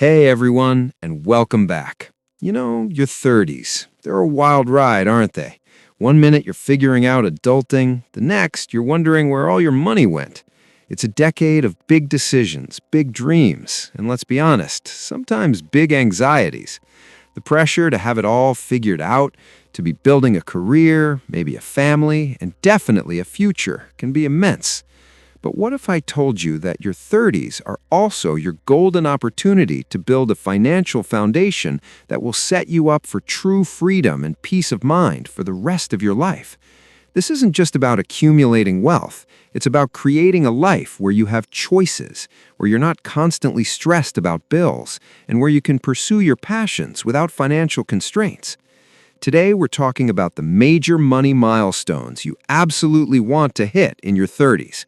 Hey everyone, and welcome back. Your 30s. They're a wild ride, aren't they? One minute you're figuring out adulting, the next you're wondering where all your money went. It's a decade of big decisions, big dreams, and let's be honest, sometimes big anxieties. The pressure to have it all figured out, to be building a career, maybe a family, and definitely a future can be immense. But what if I told you that your 30s are also your golden opportunity to build a financial foundation that will set you up for true freedom and peace of mind for the rest of your life? This isn't just about accumulating wealth. It's about creating a life where you have choices, where you're not constantly stressed about bills, and where you can pursue your passions without financial constraints. Today, we're talking about the major money milestones you absolutely want to hit in your 30s.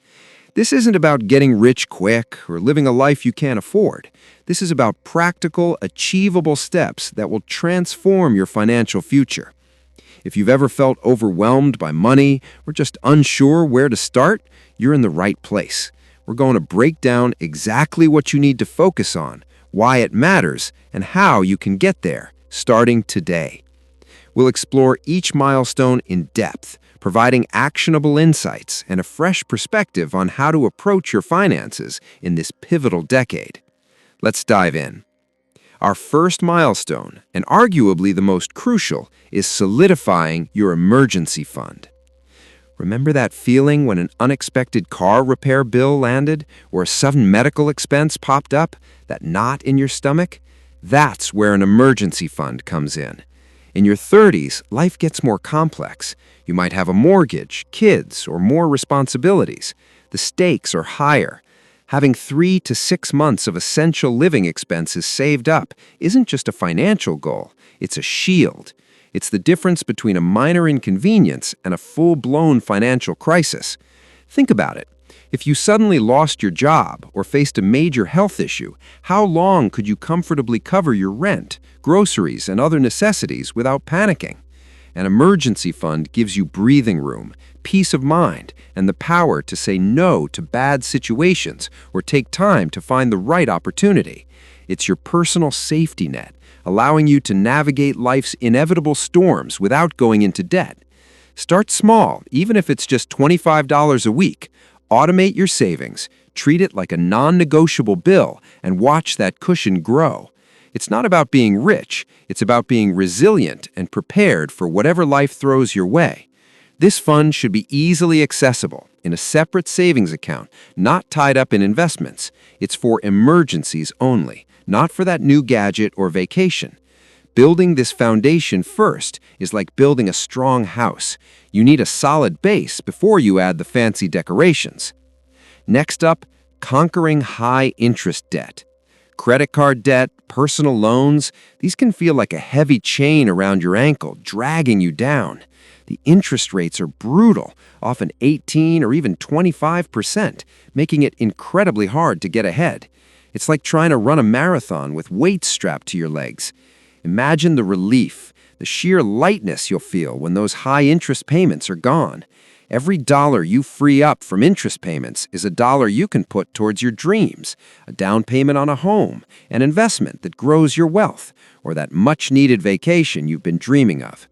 This isn't about getting rich quick or living a life you can't afford. This is about practical, achievable steps that will transform your financial future. If you've ever felt overwhelmed by money or just unsure where to start, you're in the right place. We're going to break down exactly what you need to focus on, why it matters, and how you can get there, starting today. We'll explore each milestone in depth, providing actionable insights and a fresh perspective on how to approach your finances in this pivotal decade. Let's dive in. Our first milestone, and arguably the most crucial, is solidifying your emergency fund. Remember that feeling when an unexpected car repair bill landed or a sudden medical expense popped up? That knot in your stomach? That's where an emergency fund comes in. In your 30s, life gets more complex. You might have a mortgage, kids, or more responsibilities. The stakes are higher. Having 3 to 6 months of essential living expenses saved up isn't just a financial goal, it's a shield. It's the difference between a minor inconvenience and a full-blown financial crisis. Think about it. If you suddenly lost your job or faced a major health issue, how long could you comfortably cover your rent, groceries, and other necessities without panicking? An emergency fund gives you breathing room, peace of mind, and the power to say no to bad situations or take time to find the right opportunity. It's your personal safety net, allowing you to navigate life's inevitable storms without going into debt. Start small, even if it's just $25 a week. Automate your savings, treat it like a non-negotiable bill, and watch that cushion grow. It's not about being rich, it's about being resilient and prepared for whatever life throws your way. This fund should be easily accessible in a separate savings account, not tied up in investments. It's for emergencies only, not for that new gadget or vacation. Building this foundation first is like building a strong house. You need a solid base before you add the fancy decorations. Next up, conquering high-interest debt. Credit card debt, personal loans, these can feel like a heavy chain around your ankle, dragging you down. The interest rates are brutal, often 18 or even 25%, making it incredibly hard to get ahead. It's like trying to run a marathon with weights strapped to your legs. Imagine the relief, the sheer lightness you'll feel when those high-interest payments are gone. Every dollar you free up from interest payments is a dollar you can put towards your dreams, a down payment on a home, an investment that grows your wealth, or that much-needed vacation you've been dreaming of.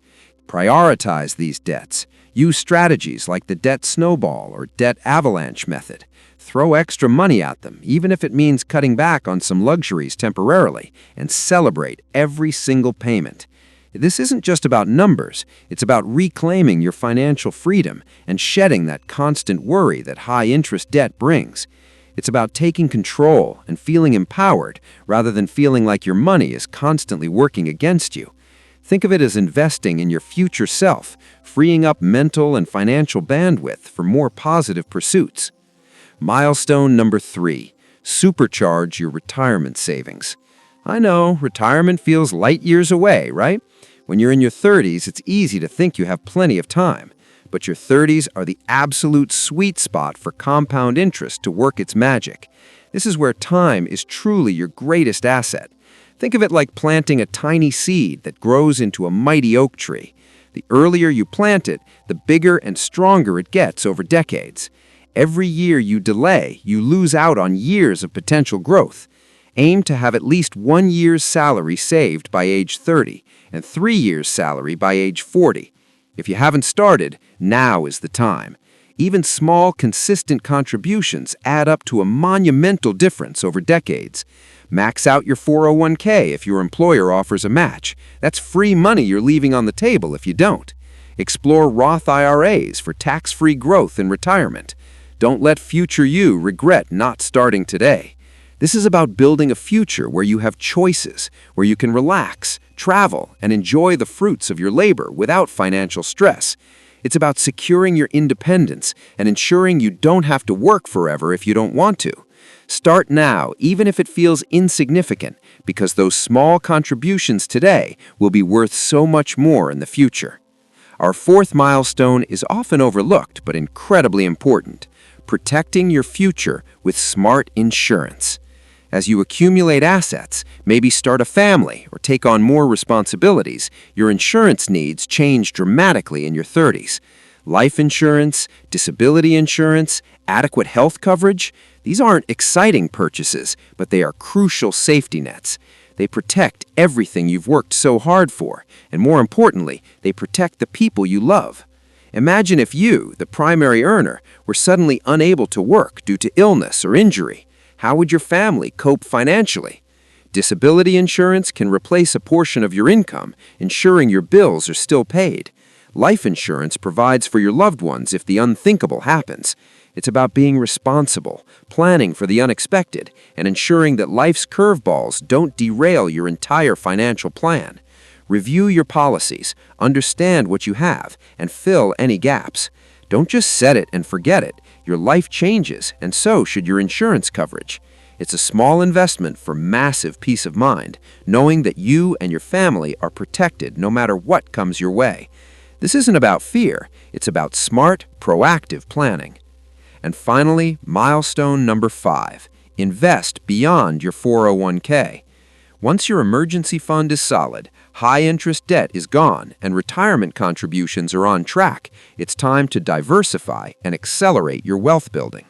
Prioritize these debts. Use strategies like the debt snowball or debt avalanche method. Throw extra money at them, even if it means cutting back on some luxuries temporarily, and celebrate every single payment. This isn't just about numbers, it's about reclaiming your financial freedom and shedding that constant worry that high-interest debt brings. It's about taking control and feeling empowered rather than feeling like your money is constantly working against you. Think of it as investing in your future self, freeing up mental and financial bandwidth for more positive pursuits. Milestone number 3, supercharge your retirement savings. I know, retirement feels light years away, right? When you're in your 30s, it's easy to think you have plenty of time. But your 30s are the absolute sweet spot for compound interest to work its magic. This is where time is truly your greatest asset. Think of it like planting a tiny seed that grows into a mighty oak tree. The earlier you plant it, the bigger and stronger it gets over decades. Every year you delay, you lose out on years of potential growth. Aim to have at least 1 year's salary saved by age 30 and 3 years' salary by age 40. If you haven't started, now is the time. Even small, consistent contributions add up to a monumental difference over decades. Max out your 401k if your employer offers a match. That's free money you're leaving on the table if you don't. Explore Roth IRAs for tax-free growth in retirement. Don't let future you regret not starting today. This is about building a future where you have choices, where you can relax, travel, and enjoy the fruits of your labor without financial stress. It's about securing your independence and ensuring you don't have to work forever if you don't want to. Start now, even if it feels insignificant, because those small contributions today will be worth so much more in the future. Our fourth milestone is often overlooked but incredibly important: protecting your future with smart insurance. As you accumulate assets, maybe start a family or take on more responsibilities, your insurance needs change dramatically in your 30s. Life insurance, disability insurance, adequate health coverage, these aren't exciting purchases, but they are crucial safety nets. They protect everything you've worked so hard for, and more importantly, they protect the people you love. Imagine if you, the primary earner, were suddenly unable to work due to illness or injury. How would your family cope financially? Disability insurance can replace a portion of your income, ensuring your bills are still paid. Life insurance provides for your loved ones if the unthinkable happens. It's about being responsible, planning for the unexpected, and ensuring that life's curveballs don't derail your entire financial plan. Review your policies, understand what you have, and fill any gaps. Don't just set it and forget it. Your life changes, and so should your insurance coverage. It's a small investment for massive peace of mind, knowing that you and your family are protected no matter what comes your way. This isn't about fear, it's about smart, proactive planning. And finally, milestone number 5, invest beyond your 401k. Once your emergency fund is solid, high-interest debt is gone, and retirement contributions are on track, it's time to diversify and accelerate your wealth building.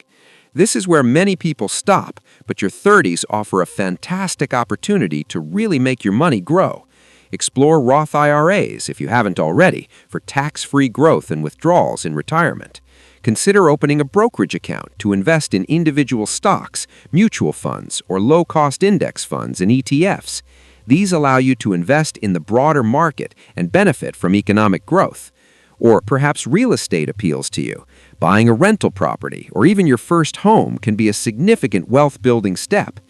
This is where many people stop, but your 30s offer a fantastic opportunity to really make your money grow. Explore Roth IRAs, if you haven't already, for tax-free growth and withdrawals in retirement. Consider opening a brokerage account to invest in individual stocks, mutual funds, or low-cost index funds and ETFs. These allow you to invest in the broader market and benefit from economic growth. Or perhaps real estate appeals to you. Buying a rental property or even your first home can be a significant wealth-building step.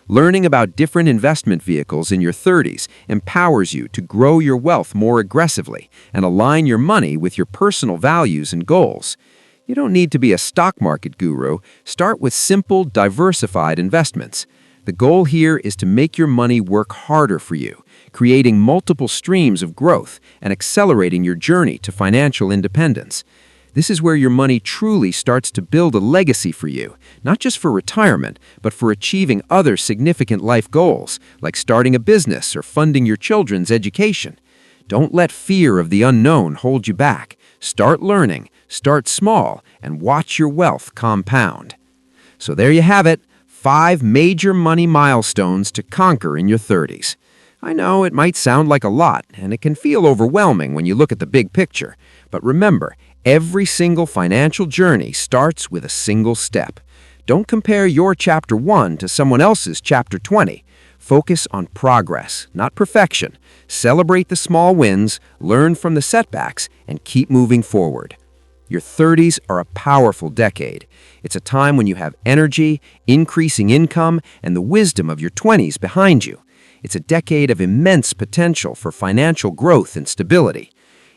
Learning about different investment vehicles in your 30s empowers you to grow your wealth more aggressively and align your money with your personal values and goals. You don't need to be a stock market guru. Start with simple, diversified investments. The goal here is to make your money work harder for you, creating multiple streams of growth and accelerating your journey to financial independence. This is where your money truly starts to build a legacy for you, not just for retirement, but for achieving other significant life goals, like starting a business or funding your children's education. Don't let fear of the unknown hold you back. Start learning, start small, and watch your wealth compound. So there you have it, 5 major money milestones to conquer in your 30s. I know it might sound like a lot, and it can feel overwhelming when you look at the big picture. But remember, every single financial journey starts with a single step. Don't compare your Chapter 1 to someone else's Chapter 20. Focus on progress, not perfection. Celebrate the small wins, learn from the setbacks, and keep moving forward. Your 30s are a powerful decade. It's a time when you have energy, increasing income, and the wisdom of your 20s behind you. It's a decade of immense potential for financial growth and stability.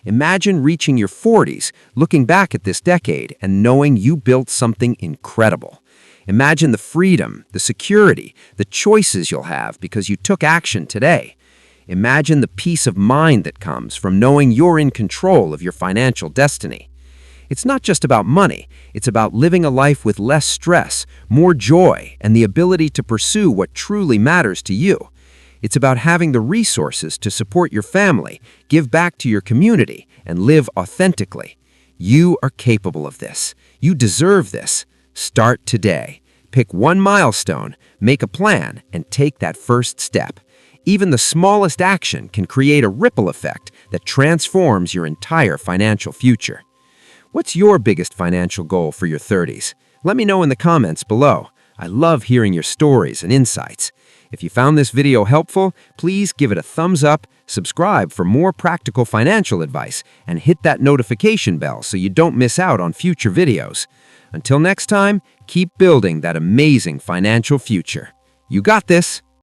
Imagine reaching your 40s, looking back at this decade, and knowing you built something incredible. Imagine the freedom, the security, the choices you'll have because you took action today. Imagine the peace of mind that comes from knowing you're in control of your financial destiny. It's not just about money, it's about living a life with less stress, more joy, and the ability to pursue what truly matters to you. It's about having the resources to support your family, give back to your community, and live authentically. You are capable of this. You deserve this. Start today. Pick one milestone, make a plan, and take that first step. Even the smallest action can create a ripple effect that transforms your entire financial future. What's your biggest financial goal for your 30s? Let me know in the comments below. I love hearing your stories and insights. If you found this video helpful, please give it a thumbs up, subscribe for more practical financial advice, and hit that notification bell so you don't miss out on future videos. Until next time, keep building that amazing financial future. You got this!